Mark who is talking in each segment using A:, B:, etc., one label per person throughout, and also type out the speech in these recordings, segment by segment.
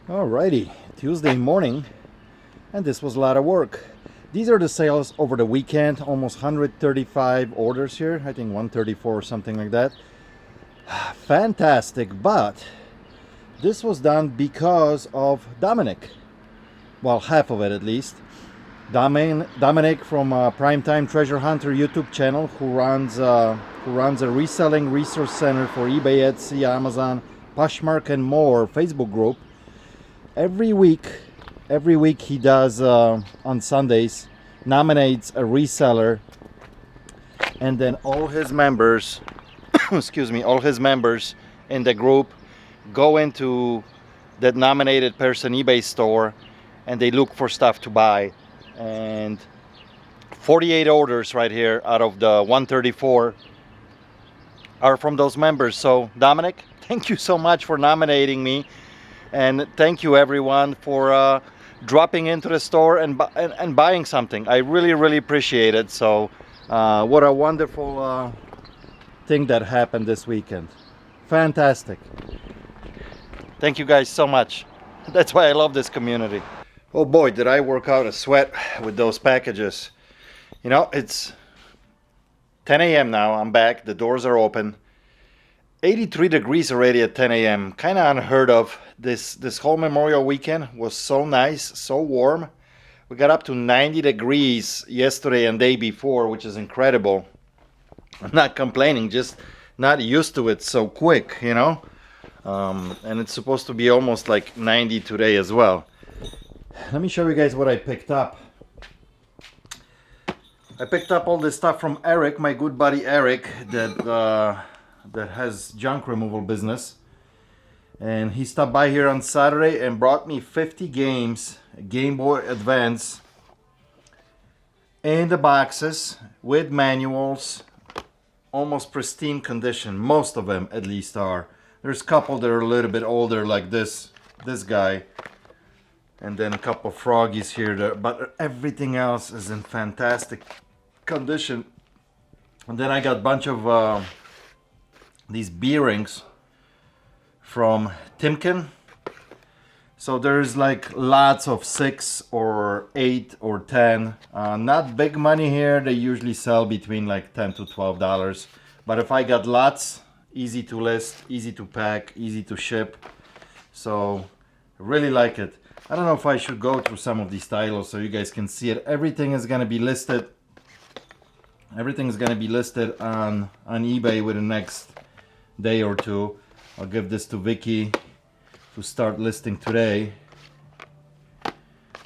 A: Alrighty, Tuesday morning, and this was a lot of work. These are the sales over the weekend, almost 135 orders here, I think 134 or something like that. Fantastic, but this was done because of Dominic. Well, half of it at least. Dominic from Primetime Treasure Hunter YouTube channel, who runs a reselling resource center for eBay, Etsy, Amazon, Poshmark, and more Facebook group. Every week he does on Sundays, nominates a reseller, and then all his members excuse me, all his members in the group go into that nominated person eBay store and they look for stuff to buy. And 48 orders right here out of the 134 are from those members. So Dominic, thank you so much for nominating me. And thank you everyone for dropping into the store and buying something. I really appreciate it. So what a wonderful thing that happened this weekend. Fantastic. Thank you guys so much. That's why I love this community. Oh boy, did I work out a sweat with those packages. You know, it's 10 a.m. now. I'm back. The doors are open. 83 degrees already at 10 a.m. Kind of unheard of. This whole Memorial weekend was so nice, so warm. We got up to 90 degrees yesterday and day before, which is incredible. I'm not complaining, just not used to it so quick, you know. And it's supposed to be almost like 90 today as well. Let me show you guys what I picked up. I picked up all this stuff from Eric, my good buddy Eric, that has junk removal business. And he stopped by here on Saturday and brought me 50 games, Game Boy Advance, in the boxes with manuals, almost pristine condition. Most of them at least are. There's a couple that are a little bit older, like this guy, and then a couple of froggies here, but everything else is in fantastic condition. And then I got a bunch of these B-rings from Timken. So there's like lots of 6 or 8 or 10. Not big money here. They usually sell between like $10 to $12. But if I got lots, easy to list, easy to pack, easy to ship. So I really like it. I don't know if I should go through some of these titles so you guys can see it. Everything is going to be listed. Everything is going to be listed on eBay within the next day or two. I'll give this to Vicky to start listing today.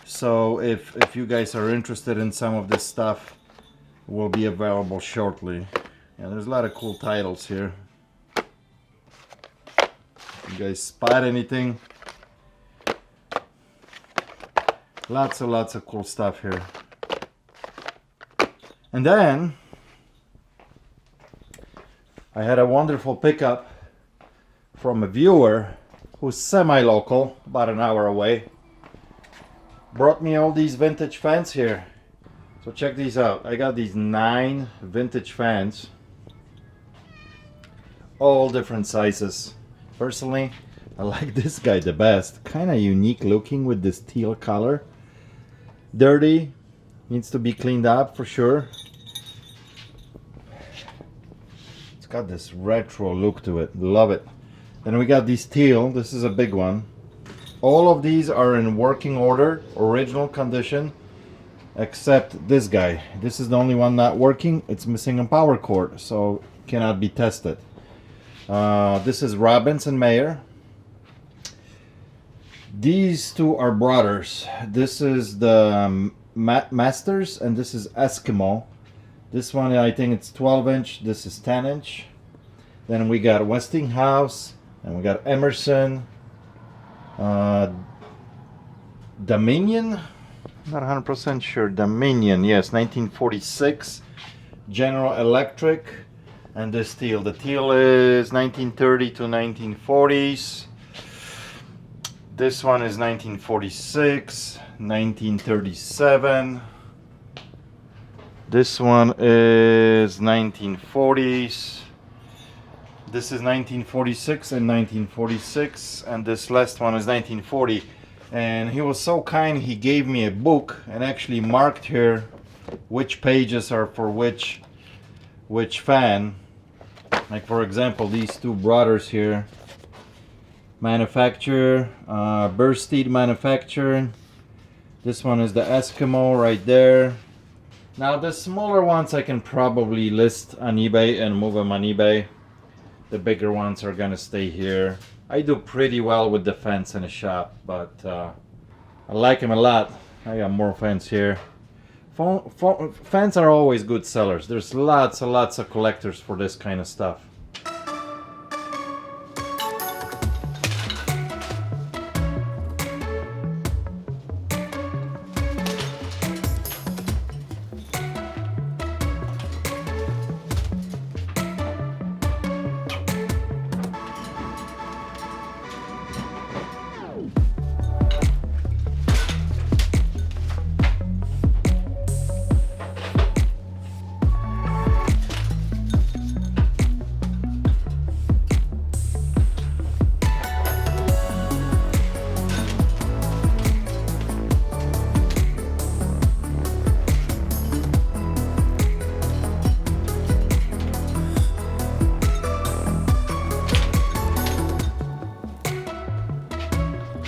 A: So if you guys are interested in some of this stuff, it will be available shortly. Yeah, there's a lot of cool titles here. You guys spot anything? Lots of cool stuff here. And then I had a wonderful pickup from a viewer who's semi-local, about an hour away. Brought me all these vintage fans here. So check these out. I got these 9 vintage fans, all different sizes. Personally, I like this guy the best. Kind of unique looking with this teal color. Dirty, needs to be cleaned up for sure. It's got this retro look to it. Love it. Then we got these teal. This is a big one. All of these are in working order, original condition, except this guy. This is the only one not working. It's missing a power cord, so cannot be tested. This is Robbins and Mayer. These two are brothers. This is the Masters and this is Eskimo. This one I think it's 12 inch. This is 10 inch. Then we got Westinghouse and we got Emerson. Dominion, not 100% sure. Dominion, yes, 1946. General Electric. And this teal. The teal is 1930 to 1940s. This one is 1946, 1937. This one is 1940s. This is 1946 and 1946, and this last one is 1940. And he was so kind, he gave me a book and actually marked here which pages are for which fan. Like for example, these two brothers here, manufacturer, Blvd manufacturer. This one is the Eskimo right there. Now the smaller ones I can probably list on eBay and move them on eBay. The bigger ones are gonna stay here. I do pretty well with the fans in the shop, but I like them a lot. I got more fans here. Fans are always good sellers. There's lots and lots of collectors for this kind of stuff.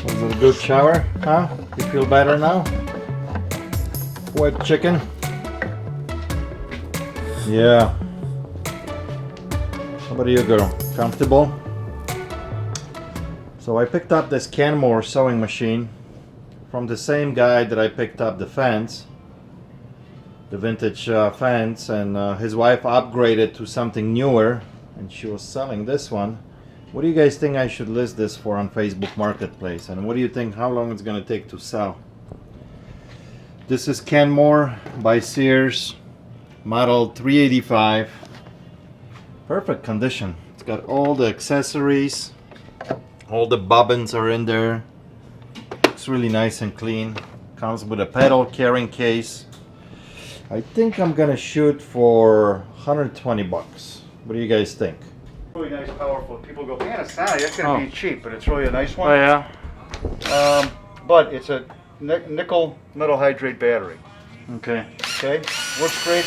A: Was it a good shower? Huh? You feel better now? Wet chicken? Yeah. How about you, girl? Comfortable? So I picked up this Kenmore sewing machine from the same guy that I picked up the fans, the vintage fans, and his wife upgraded to something newer, and she was selling this one. What do you guys think I should list this for on Facebook Marketplace? And what do you think, how long it's going to take to sell? This is Kenmore by Sears, model 385. Perfect condition. It's got all the accessories. All the bobbins are in there. Looks really nice and clean. Comes with a pedal carrying case. I think I'm going to shoot for 120 bucks. What do you guys think?
B: Really nice, powerful. People go, man, it's not. That's gonna be cheap, but it's really a nice one.
A: Oh yeah.
B: But it's a nickel metal hydrate battery.
A: Okay.
B: Okay, works great.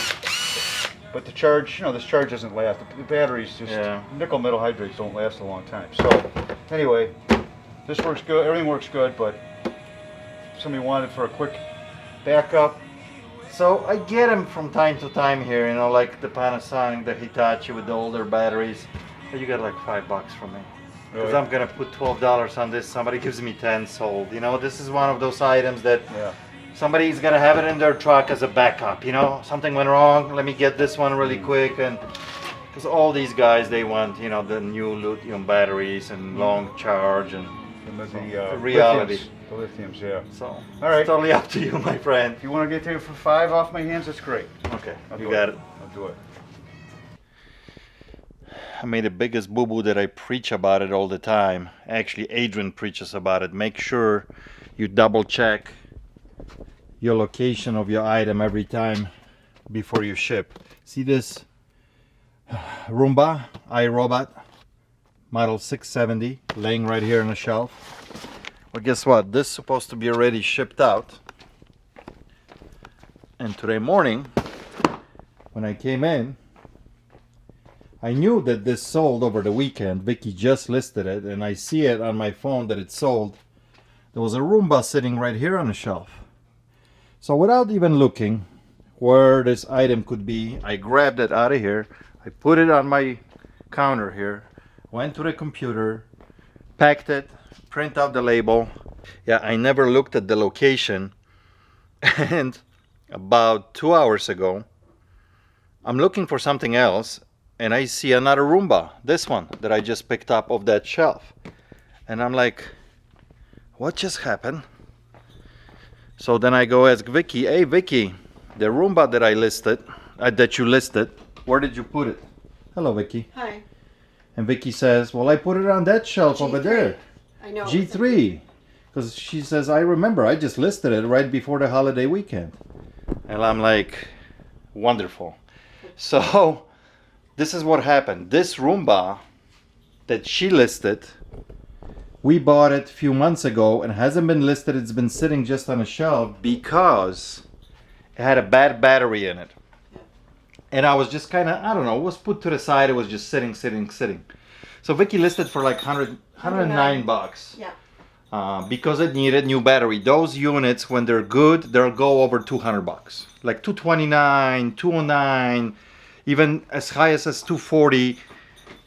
B: But the charge, this charge doesn't last. The batteries just nickel metal hydrates don't last a long time. So anyway, this works good. Everything works good, but somebody wanted for a quick backup.
A: So I get them from time to time here, like the Panasonic, the Hitachi with the older batteries. But you got like $5 from me. Because I'm gonna put $12 on this. Somebody gives me 10 sold. This is one of those items that somebody's gonna have it in their truck as a backup. Something went wrong. Let me get this one really quick, and because all these guys, they want the new lithium batteries and long charge and
B: the
A: reality.
B: The lithiums, yeah.
A: So
B: all right,
A: it's totally up to you, my friend.
B: If you want to get there for $5 off my hands, that's great.
A: Okay, you got it.
B: I'll do it.
A: I made the biggest boo-boo that I preach about it all the time. Actually, Adrian preaches about it. Make sure you double check your location of your item every time before you ship. See this Roomba iRobot model 670 laying right here on the shelf? Well, guess what? This is supposed to be already shipped out. And today morning, when I came in, I knew that this sold over the weekend. Vicky just listed it, and I see it on my phone that it sold. There was a Roomba sitting right here on the shelf. So without even looking where this item could be, I grabbed it out of here. I put it on my counter here, went to the computer, packed it, print out the label. Yeah, I never looked at the location. And about 2 hours ago, I'm looking for something else, and I see another Roomba, this one that I just picked up off that shelf. And I'm like, what just happened? So then I go ask Vicky, hey Vicky, the Roomba that I listed, that you listed, where did you put it? Hello Vicky.
C: Hi.
A: And Vicky says, well, I put it on that shelf over there.
C: I know.
A: G3. Because she says, I remember, I just listed it right before the holiday weekend. And I'm like, wonderful. So this is what happened. This Roomba that she listed. We bought it a few months ago and it hasn't been listed. It's been sitting just on a shelf because it had a bad battery in it. And I was just kind of, I don't know, it was put to the side. It was just sitting. So Vicky listed for like 109 bucks.
C: Yeah.
A: Because it needed new battery. Those units, when they're good, they'll go over 200 bucks. Like 229, 209, even as high as 240.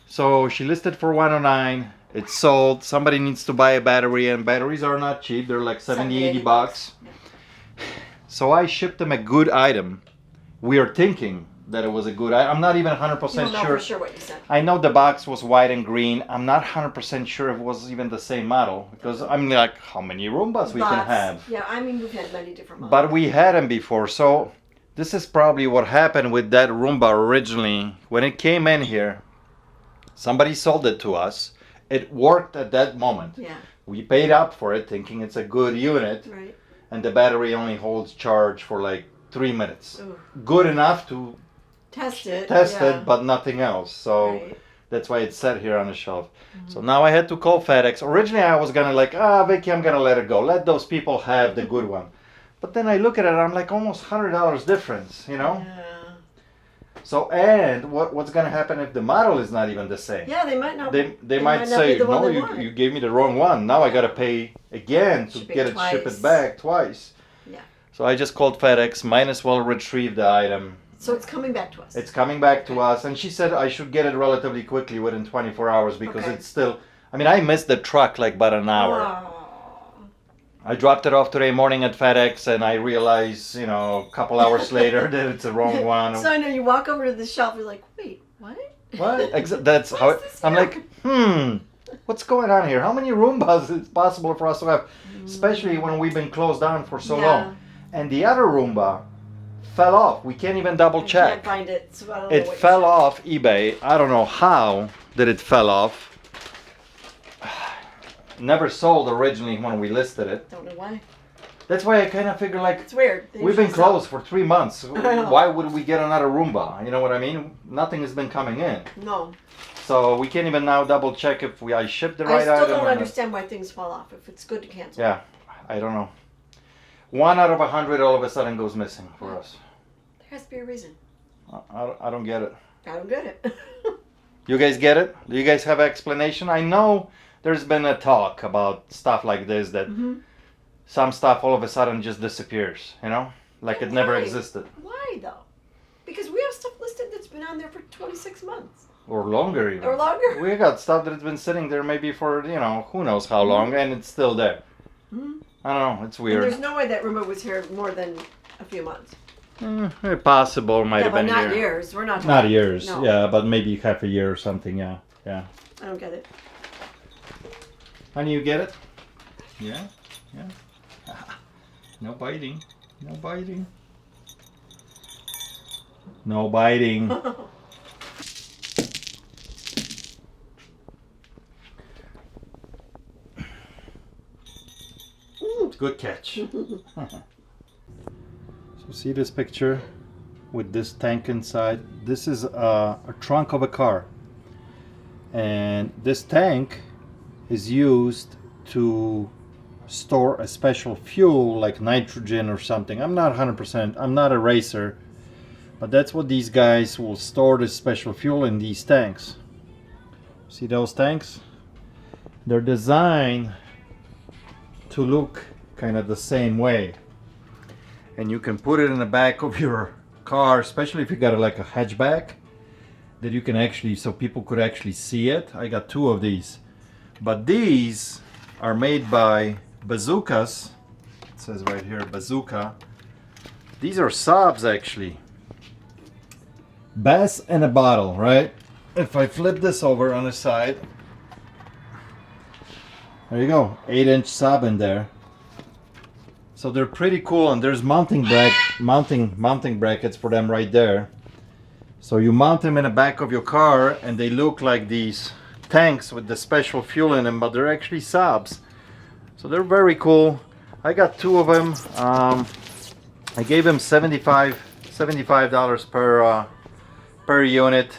A: So she listed for 109. It's sold. Somebody needs to buy a battery, and batteries are not cheap. They're like 70, 80 bucks.
C: Yeah.
A: So I shipped them a good item. We are thinking that it was a good item. I'm not even 100%
C: You don't know
A: sure.
C: for sure what you said.
A: I know the box was white and green. I'm not 100% sure if it was even the same model, because I'm like, how many Roombas we can have?
C: Yeah, I mean, we've had many different models.
A: But we had them before, so this is probably what happened with that Roomba originally. When it came in here, somebody sold it to us. It worked at that moment.
C: Yeah.
A: We paid up for it thinking it's a good unit.
C: Right.
A: And the battery only holds charge for like 3 minutes.
C: Ooh.
A: Good enough to
C: Test it.
A: it, but nothing else. So
C: Right.
A: that's why it's set here on the shelf. So now I had to call FedEx. Originally I was gonna like, Vicky, I'm gonna let it go. Let those people have the good one. But then I look at it, I'm like almost $100 difference, you know?
C: Yeah.
A: So, and what's gonna happen if the model is not even the same?
C: Yeah, they might not.
A: They might
C: not
A: say,
C: be the one
A: no,
C: they want.
A: you gave me the wrong one. Now I gotta pay again to
C: Ship it
A: get it, ship
C: twice.
A: it back twice.
C: Yeah.
A: So I just called FedEx, might as well retrieve the item.
C: So it's coming back to us.
A: It's coming back to us, and she said I should get it relatively quickly, within 24 hours, because
C: Okay.
A: it's still, I mean, I missed the truck like about an hour.
C: Oh.
A: I dropped it off today morning at FedEx, and I realized, you know, a couple hours later that it's the wrong one.
C: So I know you walk over to the shelf, you're like, wait, what?
A: What? That's how it,
C: this
A: I'm
C: here?
A: like, what's going on here? How many Roombas is possible for us to have? Especially when we've been closed down for so
C: Yeah.
A: long. And the other Roomba fell off. We can't even double
C: I
A: check.
C: can't find it, so I don't know
A: It
C: what you
A: fell
C: said.
A: off eBay. I don't know how that it fell off. Never sold originally when we listed it.
C: Don't know why.
A: That's why I kind of figure like,
C: It's weird. They
A: we've been
C: usually sell-
A: closed for 3 months. Why would we get another Roomba? You know what I mean? Nothing has been coming in.
C: No.
A: So we can't even now double check if I shipped the
C: I
A: right
C: still
A: item
C: don't
A: or not.
C: understand why things fall off. If it's good to cancel.
A: Yeah, I don't know. 1 out of 100 all of a sudden goes missing for us.
C: There has to be a reason.
A: I don't get it.
C: I don't get it.
A: You guys get it? Do you guys have an explanation? I know there's been a talk about stuff like this, that some stuff all of a sudden just disappears, you know? Like it never
C: Why?
A: existed.
C: Why though? Because we have stuff listed that's been on there for 26 months.
A: Or longer even.
C: Or longer.
A: We got stuff that's been sitting there maybe for, you know, who knows how long, and it's still there.
C: Mhm.
A: I don't know, it's
C: And
A: weird.
C: there's no way that remote was here more than a few months.
A: Possible, might
C: Yeah,
A: have
C: but
A: been a
C: not
A: year.
C: years. We're not.
A: Not
C: talking-
A: years,
C: No.
A: yeah, but maybe half a year or something, yeah.
C: I don't get it.
A: Honey, you get it? Yeah? Yeah. No biting. No biting. No biting. Good catch. So see this picture with this tank inside? This is a trunk of a car. And this tank is used to store a special fuel like nitrogen or something. I'm not 100%, I'm not a racer, but that's what these guys will store, this special fuel in these tanks. See those tanks? They're designed to look kind of the same way, and you can put it in the back of your car, especially if you got like a hatchback, that you can actually, so people could actually see it. I got 2 of these, but these are made by Bazookas. It says right here, Bazooka. These are Saabs actually. Bass in a bottle, right? If I flip this over on the side, there you go, 8-inch Saab in there. So they're pretty cool, and there's mounting brackets for them right there. So you mount them in the back of your car, and they look like these tanks with the special fuel in them, but they're actually Saabs. So they're very cool. I got 2 of them. I gave them $75 per unit.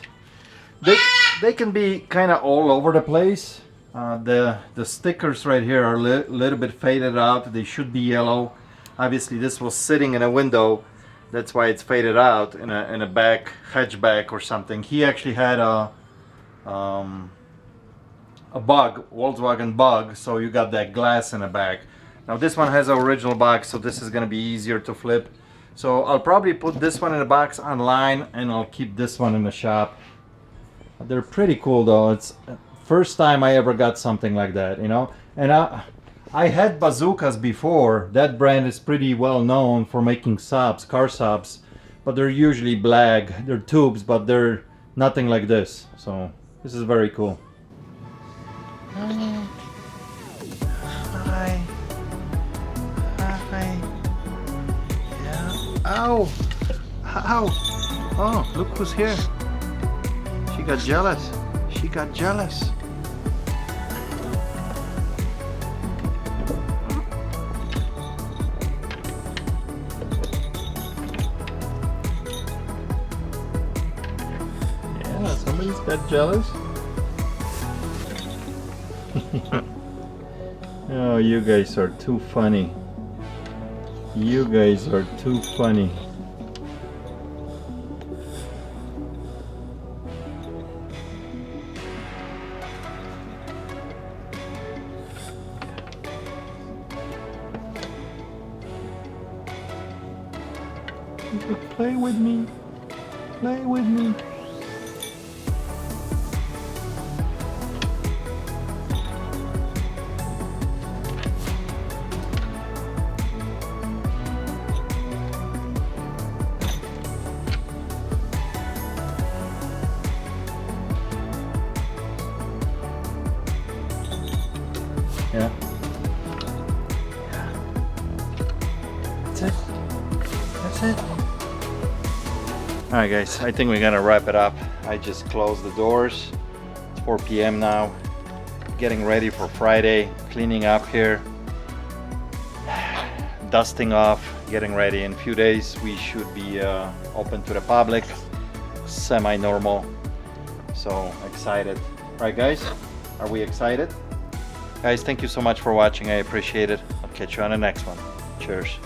A: they can be kind of all over the place. The stickers right here are a little bit faded out. They should be yellow. Obviously this was sitting in a window, that's why it's faded out in a back hatchback or something. He actually had a bug, Volkswagen bug, so you got that glass in the back. Now this one has an original box, so this is gonna be easier to flip. So I'll probably put this one in the box online and I'll keep this one in the shop. They're pretty cool though. It's first time I ever got something like that, you know. And I had bazookas before. That brand is pretty well known for making subs, car subs, but they're usually black. They're tubes, but they're nothing like this. So this is very cool. Hi. Hi. Yeah. Ow. Ow. Oh, look who's here. She got jealous. She got jealous. Yeah, somebody's got jealous. Oh, you guys are too funny. You guys are too funny. Play with me. Play with me. Yeah. That's it. That's it. Alright guys, I think we're gonna wrap it up. I just closed the doors. It's 4 p.m. now. Getting ready for Friday. Cleaning up here. Dusting off. Getting ready. In a few days we should be open to the public. Semi-normal. So excited. Alright guys, are we excited? Guys, thank you so much for watching. I appreciate it. I'll catch you on the next one. Cheers.